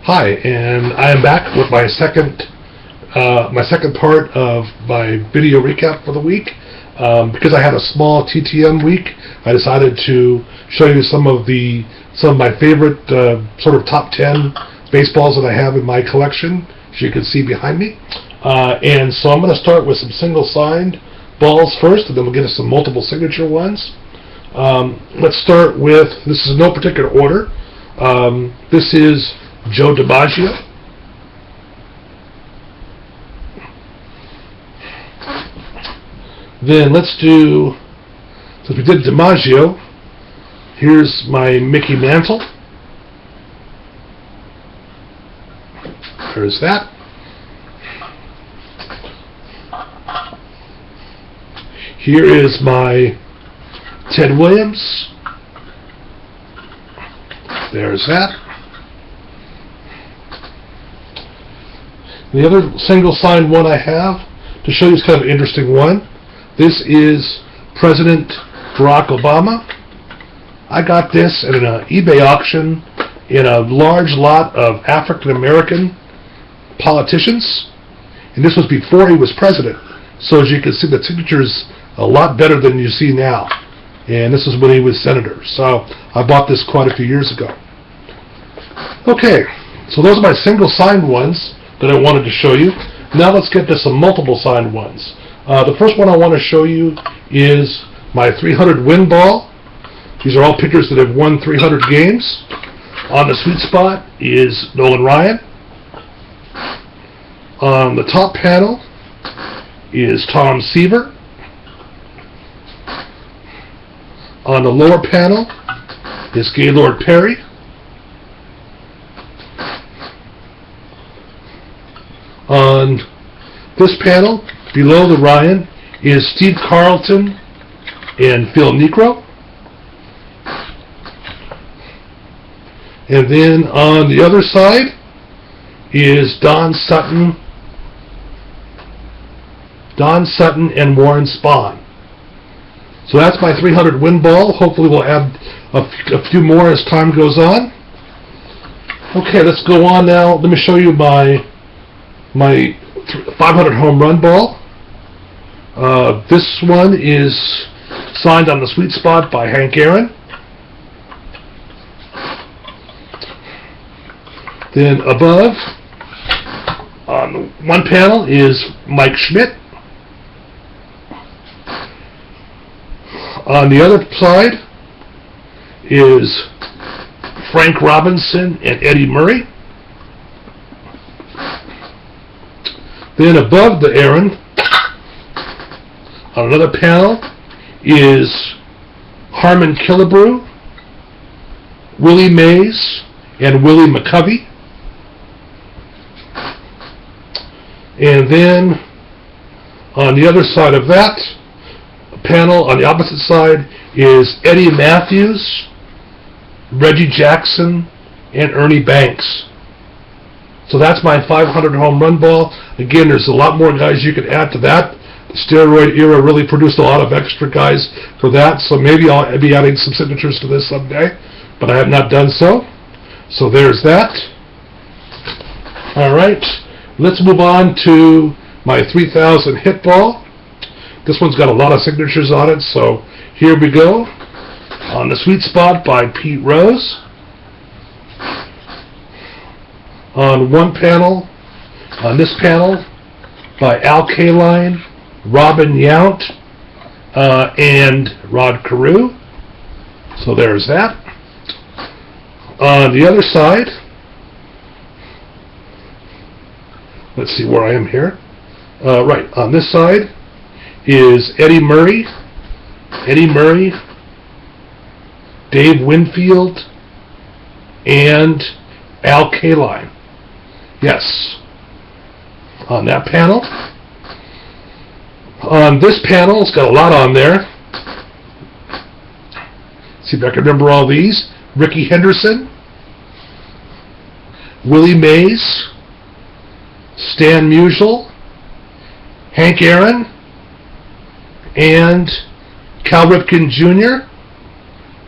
Hi, and I am back with my second part of my video recap for the week. Because I had a small TTM week, I decided to show you some of my favorite sort of top 10 baseballs that I have in my collection, as you can see behind me. And so I'm going to start with some single signed balls first, and then we'll get to some multiple signature ones. Let's start with, this is in no particular order. This is Joe DiMaggio. Then let's do, since we did DiMaggio, here's my Mickey Mantle. There's that. Here is my Ted Williams. There's that. The other single signed one I have to show you is kind of an interesting one. This is President Barack Obama. I got this at an eBay auction in a large lot of African American politicians, and this was before he was president. So as you can see, the signature's a lot better than you see now, and this is when he was senator. So I bought this quite a few years ago. Okay, so those are my single signed ones that I wanted to show you. Now let's get to some multiple signed ones. The first one I want to show you is my 300 win ball. These are all pitchers that have won 300 games. On the sweet spot is Nolan Ryan. On the top panel is Tom Seaver. On the lower panel is Gaylord Perry. On this panel, below the Ryan, is Steve Carlton and Phil Niekro. And then on the other side is Don Sutton and Warren Spahn. So that's my 300 win ball. Hopefully we'll add a few more as time goes on. Okay, let's go on now. Let me show you my 500 home run ball. This one is signed on the sweet spot by Hank Aaron. Then above, on one panel, is Mike Schmidt. On the other side is Frank Robinson and Eddie Murray. Then above the Aaron, on another panel, is Harmon Killebrew, Willie Mays, and Willie McCovey. And then on the other side of that panel, on the opposite side, is Eddie Matthews, Reggie Jackson, and Ernie Banks. So that's my 500 home run ball. Again, there's a lot more guys you could add to that. The steroid era really produced a lot of extra guys for that, so maybe I'll be adding some signatures to this someday, but I have not done so. So there's that. Alright, let's move on to my 3000 hit ball. This one's got a lot of signatures on it, so here we go. On the sweet spot by Pete Rose. On this panel, by Al Kaline, Robin Yount, and Rod Carew. So there's that. On the other side, let's see where I am here. Right, on this side is Eddie Murray, Dave Winfield, and Al Kaline. Yes. On that panel. On this panel, it's got a lot on there. See if I can remember all these. Ricky Henderson, Willie Mays, Stan Musial, Hank Aaron, and Cal Ripken Jr.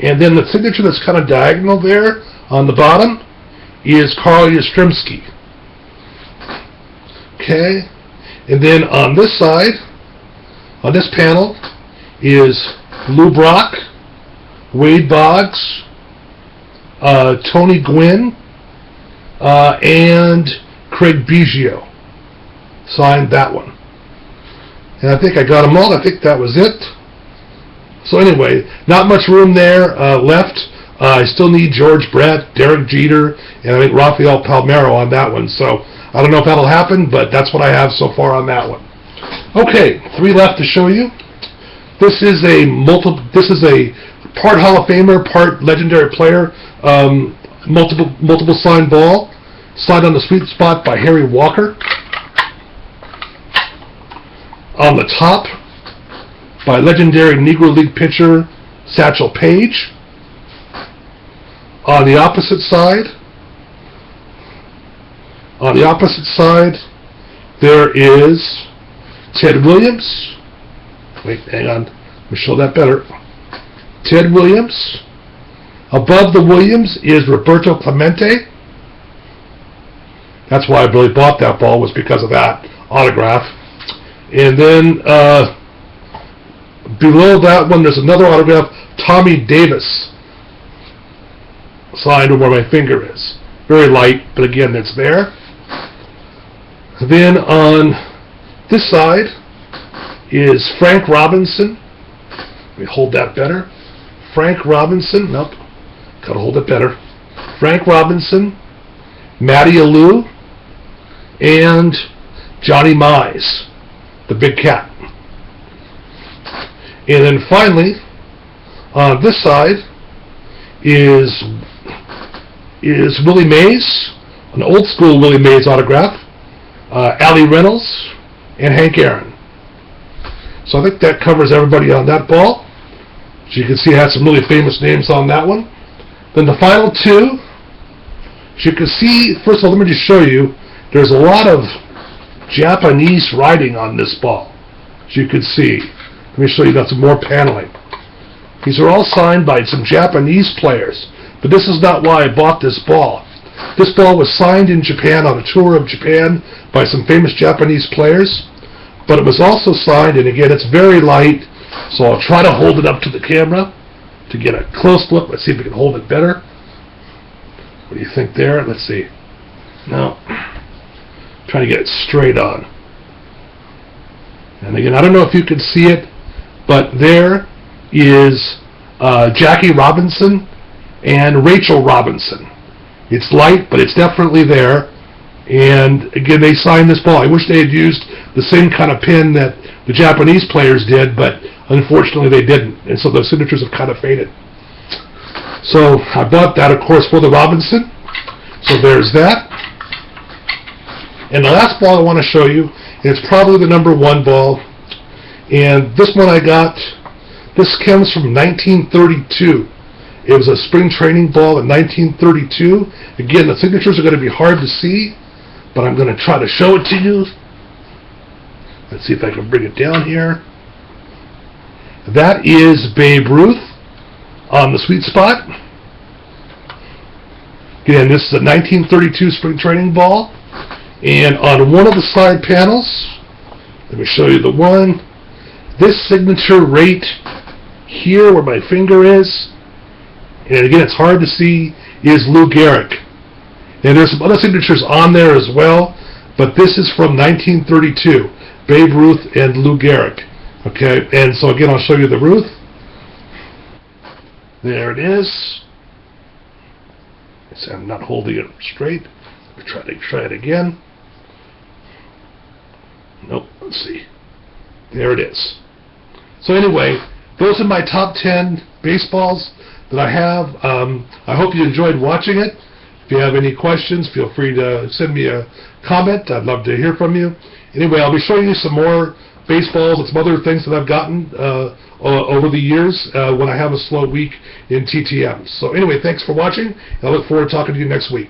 And then the signature that's kind of diagonal there on the bottom is Carl Yastrzemski. Okay, and then on this side, on this panel, is Lou Brock, Wade Boggs, Tony Gwynn, and Craig Biggio. Signed that one. And I think I got them all. I think that was it. So anyway, not much room there left. I still need George Brett, Derek Jeter, and I think Rafael Palmeiro on that one. So I don't know if that'll happen, but that's what I have so far on that one. Okay, 3 left to show you. This is a part Hall of Famer, part legendary player, multiple signed ball, signed on the sweet spot by Harry Walker. On the top, by legendary Negro League pitcher Satchel Paige. On the opposite side, there is Ted Williams. Wait, hang on. Let me show that better. Ted Williams. Above the Williams is Roberto Clemente. That's why I really bought that ball, was because of that autograph. And then below that one, there's another autograph, Tommy Davis, signed where my finger is. Very light, but again, it's there. Then on this side is Frank Robinson. Let me hold that better. Frank Robinson. Nope. Gotta hold it better. Frank Robinson, Matty Alou, and Johnny Mize, the big cat. And then finally, on this side is Willie Mays, an old school Willie Mays autograph, Allie Reynolds, and Hank Aaron. So I think that covers everybody on that ball. So you can see it has some really famous names on that one. Then the final 2, as you can see, first of all, let me just show you, there's a lot of Japanese writing on this ball, as you can see. Let me show you got some more paneling. These are all signed by some Japanese players, but this is not why I bought this ball. This ball was signed in Japan on a tour of Japan by some famous Japanese players, but it was also signed, and again, it's very light, so I'll try to hold it up to the camera to get a close look. Let's see if we can hold it better. What do you think there? Let's see. No. Trying to get it straight on. And again, I don't know if you can see it, but there is Jackie Robinson and Rachel Robinson. It's light, but it's definitely there. And again, they signed this ball. I wish they had used the same kind of pen that the Japanese players did, but unfortunately they didn't. And so those signatures have kind of faded. So I bought that, of course, for the Robinson. So there's that. And the last ball I want to show you, and it's probably the number 1 ball. And this one I got, this comes from 1932. It was a spring training ball in 1932. Again, the signatures are going to be hard to see, but I'm going to try to show it to you. Let's see if I can bring it down here. That is Babe Ruth on the sweet spot. Again, this is a 1932 spring training ball. And on one of the side panels, let me show you the one. This signature right here where my finger is, and again it's hard to see, is Lou Gehrig. And there's some other signatures on there as well, but this is from 1932, Babe Ruth and Lou Gehrig. Okay, and so again I'll show you the Ruth. There it is. So I'm not holding it straight. Try it again. Nope, let's see. There it is. So anyway, those are my top 10 baseballs that I have. I hope you enjoyed watching it. If you have any questions, feel free to send me a comment. I'd love to hear from you. Anyway, I'll be showing you some more baseballs and some other things that I've gotten over the years when I have a slow week in TTM. So anyway, thanks for watching, and I look forward to talking to you next week.